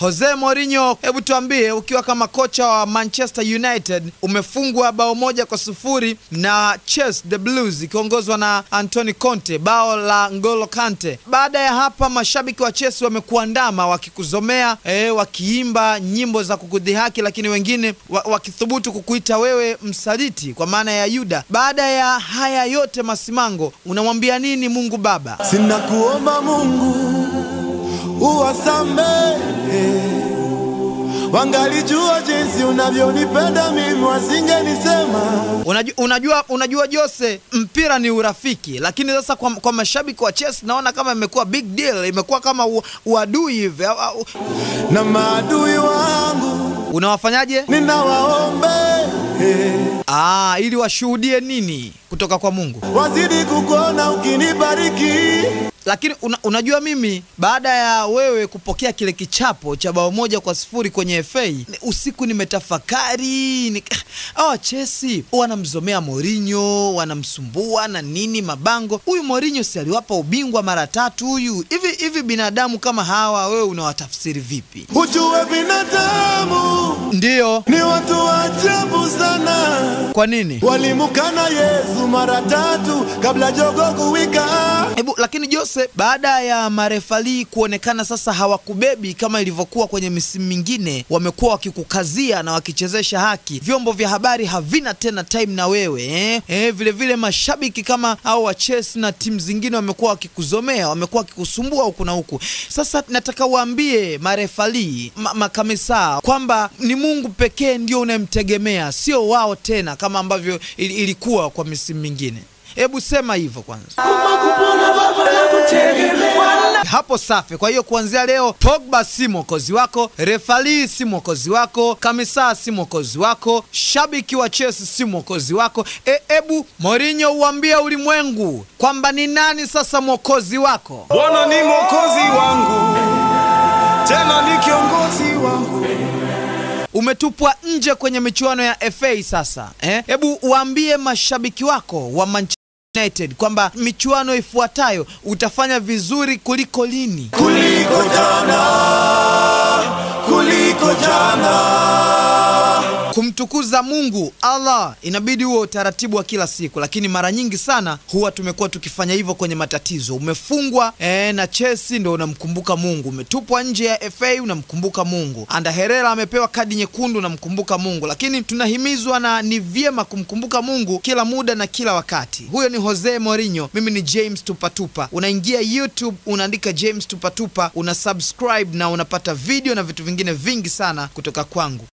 Jose Mourinho, hebu tuambie, ukiwa kama kocha wa Manchester United, umefungwa bao 1-0 na Chelsea the Blues ikiongozwa na Antonio Conte, bao la N'Golo Kante. Baada ya hapa mashabiki wa Chelsea wamekuandama wakikuzomea, wakiimba nyimbo za kukudhihaki, lakini wengine wakithubutu kukuita wewe msaliti kwa maana ya Yuda. Baada ya haya yote masimango, unamwambia nini Mungu Baba? Sina kuomba Mungu uwasamehe, wangalijua jinsi unavyonipenda mimi wasingenisema. Unajua Jose, mpira ni urafiki, lakini sasa kwa mashabiki wa Chelsea naona kama imekuwa big deal, imekuwa kama uadui hivi. Na maadui wangu unawafanyaje? Ninawaombe ili washuhudie nini kutoka kwa Mungu? Wazidi kukuona ukinibariki. Lakini unajua mimi, baada ya wewe kupokea kile kichapo cha bao 1-0 kwenye FA, usiku nimetafakari, Chelsea wanamzomea Mourinho, wanamsumbua na nini mabango. Huyu Mourinho si aliwapa ubingwa mara 3 huyu? Hivi binadamu kama hawa wewe unawatafsiri vipi? Ujue binadamu ndio ni watu ajabu sana. Kwa nini? Walimukana Yesu mara 3 kabla jogo kuwika. Lakini Jose, baada ya marefali kuonekana sasa hawakubebi kama ilivyokuwa kwenye misimu mingine, wamekuwa wakikukazia na wakichezesha haki, vyombo vya habari havina tena time na wewe, vile vile mashabiki kama hao wa Chelsea na timu zingine wamekuwa wakikuzomea, wamekuwa wakikusumbua huku na huku. Sasa nataka uambie marefali, makamisa, kwamba ni Mungu pekee ndio unayemtegemea, sio wao tena kama ambavyo ilikuwa kwa misimu mingine. Hebu sema hivyo kwanza. Hapo safi. Kwa hiyo kuanzia leo, Pogba si mwokozi wako, refali si mwokozi wako, kamisa si mwokozi wako, shabiki wa Chelsea si mwokozi wako. Hebu Mourinho uambie ulimwengu kwamba ni nani sasa mwokozi wako? Bwana ni mwokozi wangu, tena ni kiongozi wangu. Umetupwa nje kwenye michuano ya FA sasa. Hebu uambie mashabiki wako wa Manchester United kwamba michuano ifuatayo utafanya vizuri kuliko lini? Kuliko jana. Kumtukuza Mungu Allah inabidi huo utaratibu wa kila siku, lakini mara nyingi sana huwa tumekuwa tukifanya hivyo kwenye matatizo. Umefungwa na Chelsea ndio unamkumbuka Mungu, umetupwa nje ya FA unamkumbuka Mungu, Ander Herrera amepewa kadi nyekundu unamkumbuka Mungu. Lakini tunahimizwa na ni vyema kumkumbuka Mungu kila muda na kila wakati. Huyo ni Jose Mourinho, mimi ni James Tupatupa. Unaingia YouTube, unaandika James Tupatupa, una subscribe na unapata video na vitu vingine vingi sana kutoka kwangu.